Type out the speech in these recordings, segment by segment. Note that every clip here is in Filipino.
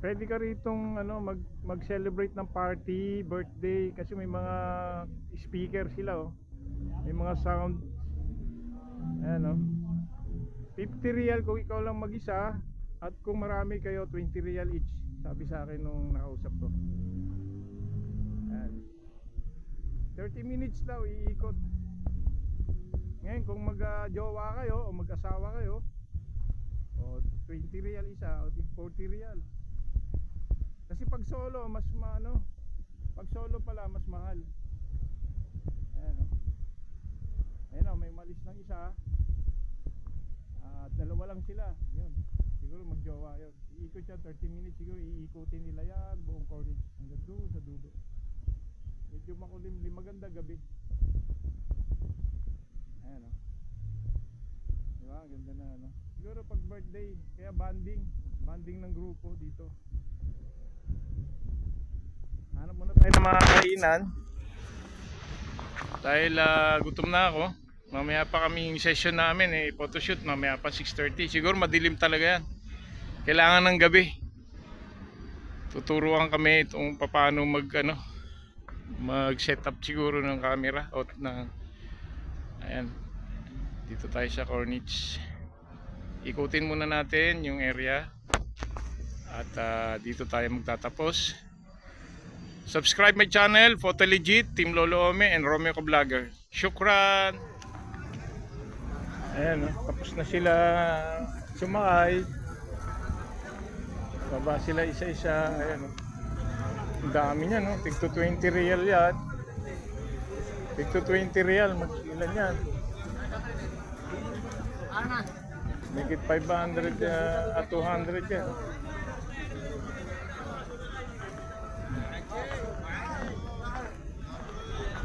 Pwede ka ritong mag-celebrate ng party, birthday kasi may mga speaker sila oh. May mga sound. Ayan oh. 50 real kung ikaw lang mag-isa at kung marami kayo 20 real each. Sabi sa akin nung nakausap ko. Ayan. 30 minutes daw iikot. Ngayon kung mag-jowa kayo o mag-asawa kayo o 20 real isa o 40 real. Kasi pag solo mas pag solo pala mas mahal. Ayan o. Ayan o, may malis ng isa. Dalawa lang sila. Yun. Siguro magjowa yun. Iikot siya 30 minutes siguro iikutin nila yan buong Corniche hanggang doon sa dulo. Medyo makulimlim, maganda gabi. Ayan o. Diba? Ganda na Siguro pag birthday, kaya banding ng grupo dito. Hanap muna tayo ng mga kainan. Dahil gutom na ako. Mamaya pa kaming session namin photoshoot mamaya pa 6:30. Siguro madilim talaga yan. Kailangan ng gabi. Tuturuan kami itong paano mag-setup siguro ng camera o ayan. Dito tayo sa Corniche. Ikutin muna natin yung area. At dito tayo magtatapos. Subscribe my channel, Photo Legit, Team Lolo Ome and Romeo Ko Vlogger. Shukran. Ayan, tapos na sila sumakay. Baba sila isa-isa. Ayan, ang dami niya, no? Tig to 20 real yan. Tig to 20 real, mag-ilan yan? Megit 500 at 200 yan.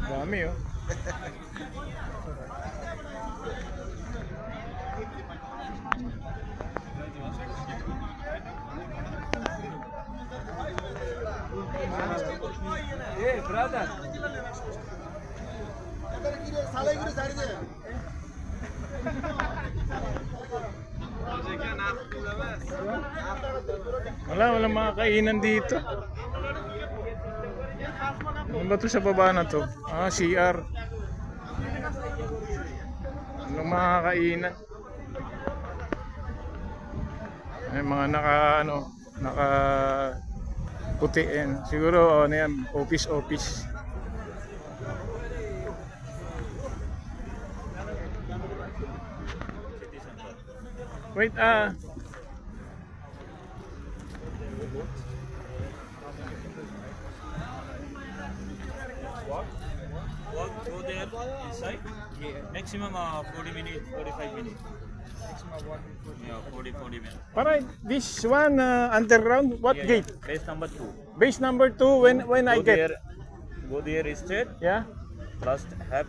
Dami oh. Hey brother. Walang mga kainan dito. Ano ba ito sa baba na to? CR. Walang mga kainan. May mga naka puti yan. Siguro ano yan, office. Wait, Walk, go there inside. Maximum 40 minutes, 45 minutes. Yeah, 40 minutes. para this one underground, what Yeah, gate? yeah. Base number 2. Base number 2 when I get. Go there straight. Yeah. Plus have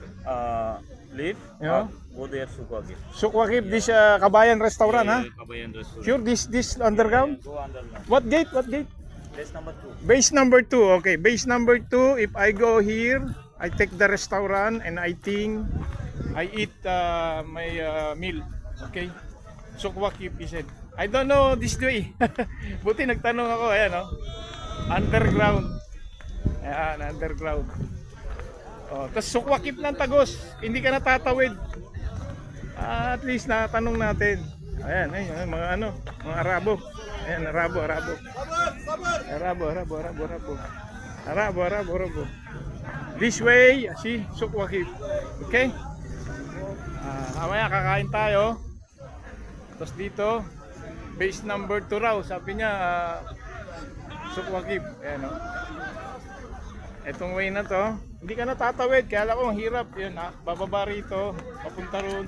leave. Yeah. Go there Sukwagi. Sukwakip this Kabayan restaurant, ha? Kabayan restaurant. Sure this underground? Go underground. What gate? Base number 2. Base number 2. Okay, base number 2. If I go here, I take the restaurant and I think I eat my meal. Okay. Sukwakip he said. I don't know this way. Buti nagtanong ako, ayan oh. Underground. Ayan, underground. Oh, tas Sukwakip ng Tagos. Hindi ka natatawid. At least natanong natin. Ayan, mga mga Arabo. Ayan, Arabo. Arabo. This way, see, Sukwakip. Okay? Mamaya kakain tayo. Tapos dito, base number 2 raw. Sabi niya, Sukwakip. Ayan o. Etong way na to, hindi ka natatawid. Kaya alam ko, ang hirap. Yun, bababa rito, papunta ron.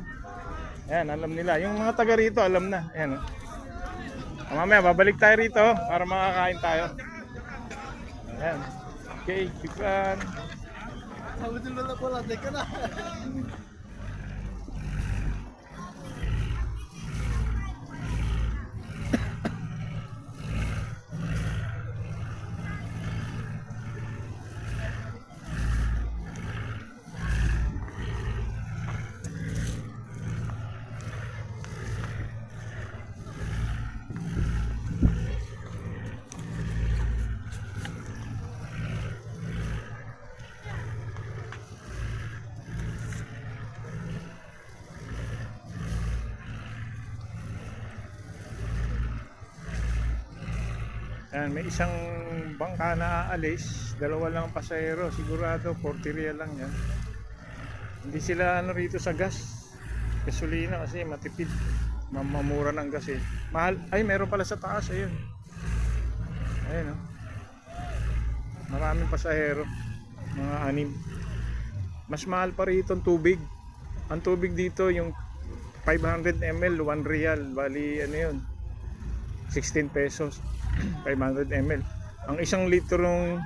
Ayan, alam nila. Yung mga taga rito, alam na. Ayan o. Mamaya, babalik tayo rito para makakain tayo. Ayan. Okay, shukran. Ayan, may isang bangka na aalis, dalawa lang ang pasahero, sigurado 40 real lang yan. Hindi sila ano rito sa gas, gasolina kasi matipid, mamamura ng gas eh. Mahal, ay meron pala sa taas, ayun. Ayun oh. Maraming pasahero, mga 6. Mas mahal pa rito ang tubig. Ang tubig dito yung 500 ml, 1 real, bali ano yun, 16 pesos. 500 ml. Ang isang litrong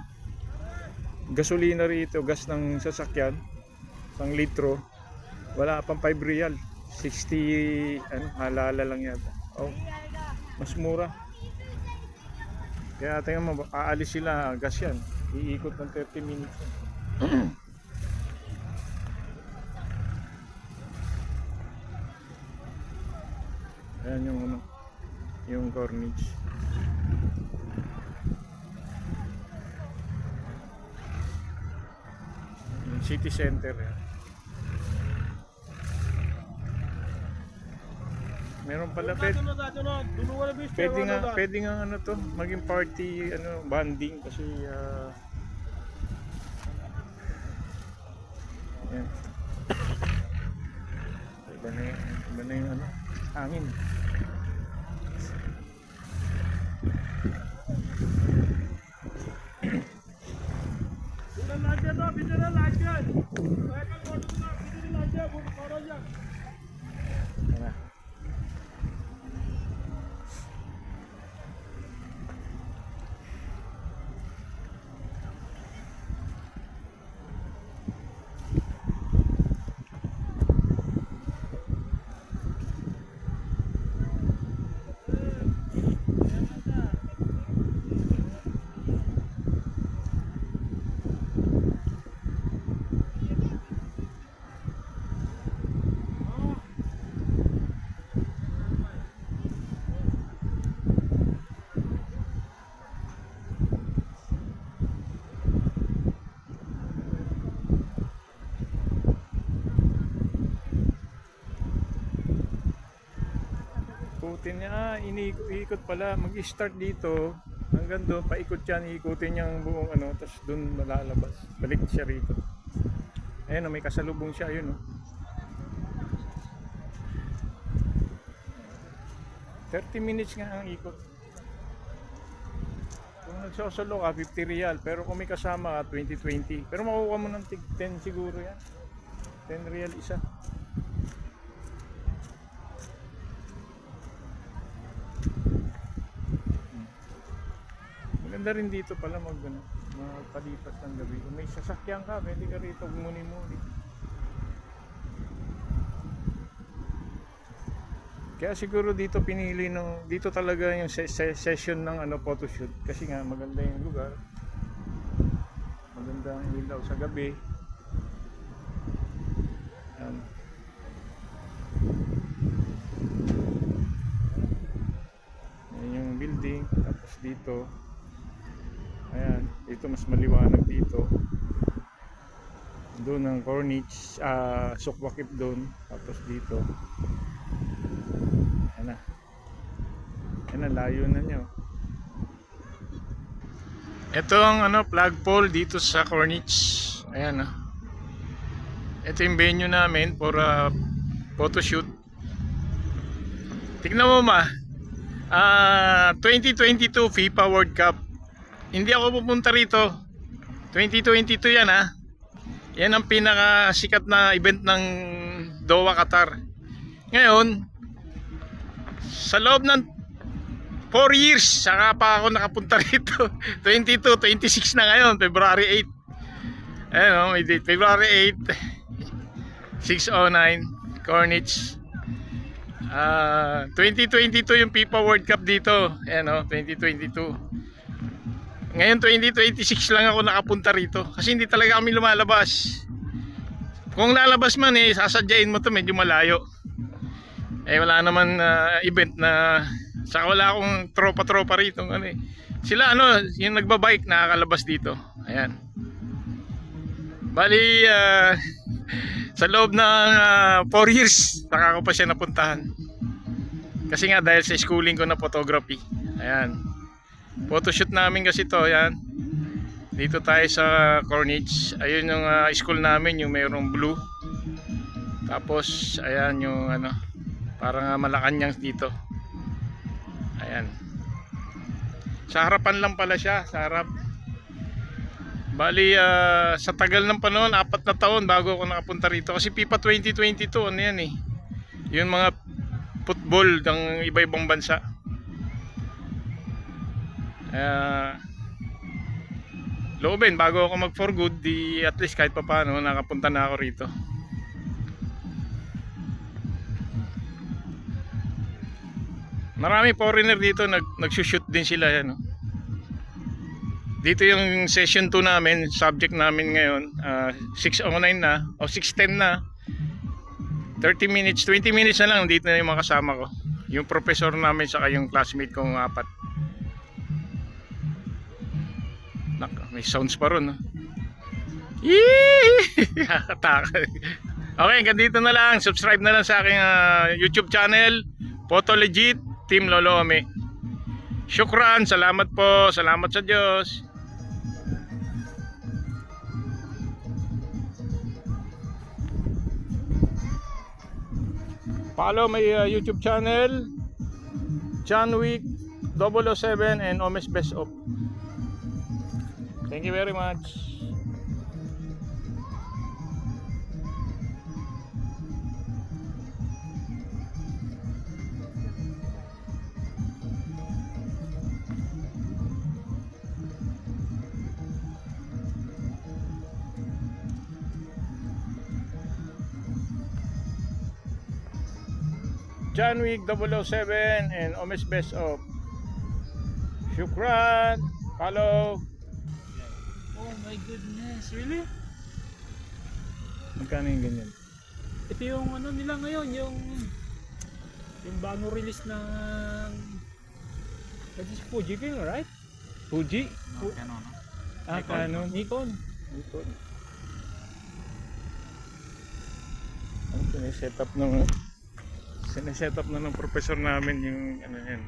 gasolina rito, gas ng sasakyan, 1 litro, wala pang 5 real. 60, ano, halala lang yata. Oh, mas mura. Kaya tingnan mo, aalis sila, gas yan. Iikot ng 30 minutes. Ayan yung ano, yung corniche. Yung city center yan. Meron pala pwede nga ano to, maging party ano, bonding kasi yan. Iba na yung ano, hangin. Ikutin niya, iniikot pala, mag-start dito hanggang doon, paikot yan, iikutin niya ang buong ano, tapos doon malalabas, balik siya rito. Ayun, may kasalubong siya, ayun 30 minutes nga ang ikot. Kung nagsosolo ka, 50 real, pero kung may kasama ka, 20. Pero makukuha mo ng 10 siguro yan, 10 real isa. Maganda rin dito pala magpalipas ng gabi. Kung may sasakyan ka, pwede ka rito muni-muni. Kaya siguro dito pinili dito talaga yung session ng ano, photoshoot kasi nga maganda yung lugar. Maganda ang ilaw sa gabi. Yan yung building, tapos dito ayan, dito mas maliwanag dito. Doon ang corniche, Sukwakip doon, tapos dito. Ayan na. Ayan na, layo na niya. Ito ang ano, flagpole dito sa corniche. Ayan na. Ito yung venue namin for photoshoot. Tignan mo 2022 FIFA World Cup. Hindi ako pupunta rito. 2022 yan Yan ang pinakasikat na event ng Doha, Qatar. Ngayon, sa loob ng 4 years, saka pa ako nakapunta rito. 26 na ngayon, February 8. Ayan may date, February 8, 609, Corniche. 2022 yung FIFA World Cup dito. Ayan 2022. Ngayon 2026 lang ako nakapunta rito kasi hindi talaga kami lumalabas. Kung lalabas man sasadyain mo to medyo malayo. Wala naman event na saka wala akong tropa rito Sila yung nagbabike nakakalabas dito. Ayan. Bali sa loob ng 4 years saka ko pa siya napuntahan. Kasi nga dahil sa schooling ko na photography. Ayan. Photoshoot namin kasi to, yan. Dito tayo sa Corniche. Ayun yung school namin, yung mayroong blue. Tapos ayan yung ano, parang Malacanang dito. Ayan. Sa harapan lang pala siya, sa harap. Bali sa tagal ng panahon, 4 na taon bago ako nakapunta rito kasi FIFA 2022 ano yan eh. Yung mga football ng iba-ibang bansa. Loobin bago ako mag for good, di at least kahit papaano nakapunta na ako rito. Marami foreigner dito, nagsushoot din sila yan, no? Dito yung session 2 namin, subject namin ngayon, 6:09 na o 6:10 na. 30 minutes, 20 minutes na lang dito na yung mga kasama ko. Yung professor namin saka yung classmate kong 4. May sounds pa ron, no? Okay, hanggang dito na lang. Subscribe na lang sa aking YouTube channel, Photo Legit Team Lolo Ame. Syukran, salamat po, salamat sa Diyos. Follow my YouTube channel, John Wick 007 and Omes Best Of. Thank you very much. John Wick 007 and Omes Best Of. Shukran. Follow. Oh my goodness, really? Magkano yung ganyan? Ito yung ano nila ngayon, yung bago release ng that is Fuji film, right? Fuji? No, Canon. Canon. Nikon. Nikon. Ang sineset up na ng professor namin yung ano yan,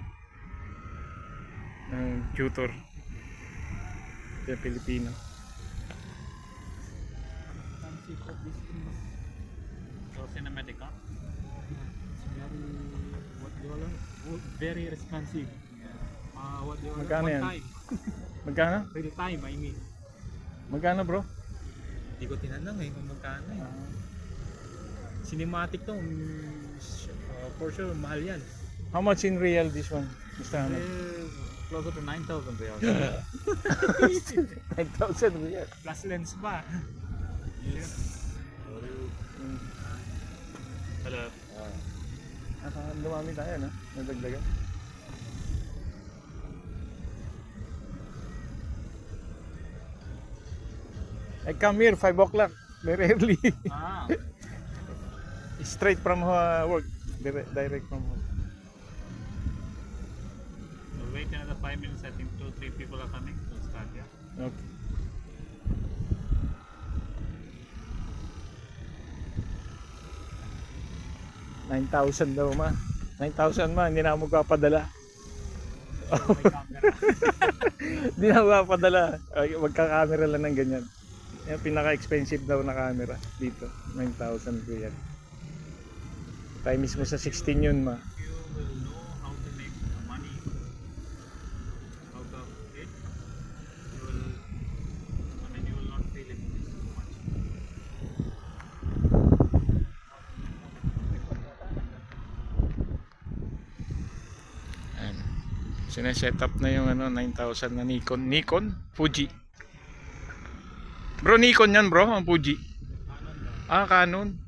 ng tutor sa Pilipino. So cinematic, huh? It's very, what do you call, very responsive. What do you call, Magkano yan? time. Magkano? Real time, I mean. Magkano bro? Hindi ko tinanong eh kung magkano eh. Cinematic to, for sure mahal yan. How much in real this one, Mr. Ahmed? Closer to 9,000 real. 9,000 real. Plus lens pa. Yes. Hello. Dumami tayo, no? Nadagdagan. I come here 5 o'clock, very early. Ah. Straight from work, direct from home. We'll wait another 5 minutes. I think 2-3 people are coming. We'll start, yeah. Okay. $9,000 daw ma. 9,000 ma, hindi na ako magpapadala. May camera. Hindi na ako magpapadala. Magka-camera lang ng ganyan. Yung pinaka-expensive daw na camera dito. 9,000 ko yan. Tayo mismo sa 16 yun ma. You will know how to make money out of it. You will not feel it too much. Sineset up na yung ano 9,000 na Nikon Fuji. Bro, Nikon yan bro, ang Fuji. Canon.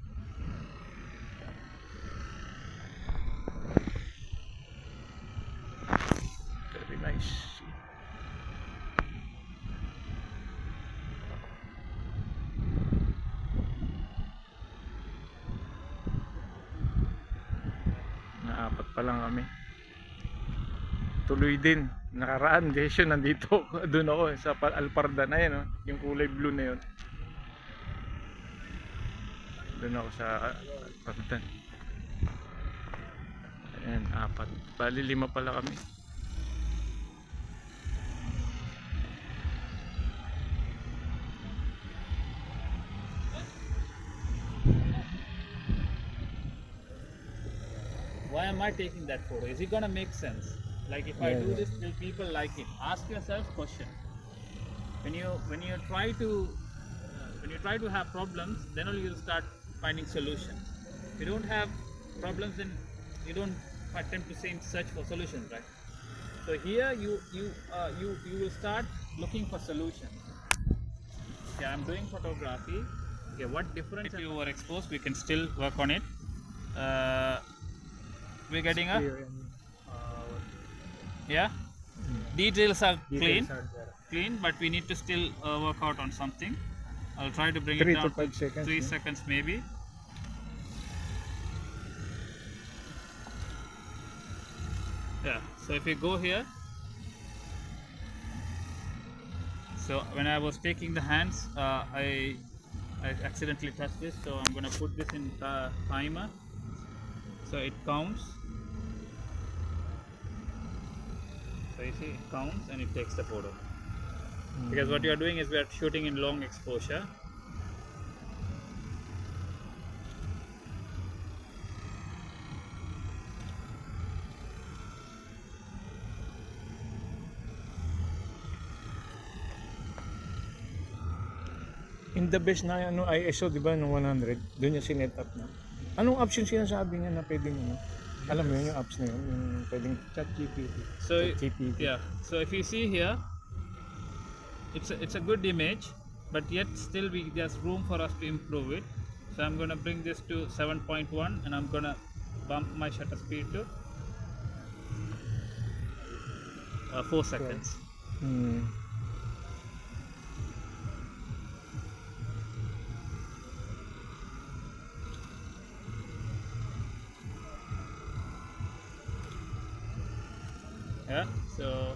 Very nice. Naapat pa lang kami. Tuloy din. Nakaraan, desyo nandito. Doon ako sa Alparda na yan, yung kulay blue na yun. Doon ako sa Alparda. Ayan, 4. Bali 5 pala kami. am I taking that photo? Is it gonna make sense? Like if I Yeah, do yeah. this, will people like it? Ask yourself question. When you try to have problems, then only you'll start finding solutions. If you don't have problems, then you don't attempt to search for solutions, right? So here you will start looking for solutions. Okay, I'm doing photography. Okay, what difference if you were exposed? We can still work on it. We're getting a Clear and yeah. Details are details are there. clean, but we need to still work out on something. I'll try to bring 3 it to down 5 seconds. 3 no? seconds maybe. Yeah, so if you go here, so when I was taking the hands, I accidentally touched this, so I'm gonna put this in timer, so it counts. So you see, it counts and it takes the photo. Because what you are doing is we are shooting in long exposure. In the best na ano, ISO, di ba, no 100, doon niya sinet up na. Anong apps yung sinasabi niya na pwedeng, ano? Alam mo yun, yung apps na yun, yung pwedeng chat GPT. So GPT. yeah, so if you see here, it's a good image, but yet still there's room for us to improve it. So I'm gonna bring this to 7.1 and I'm gonna bump my shutter speed to 4 seconds. Hmm. Yeah, so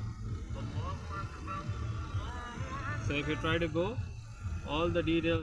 if you try to go, all the details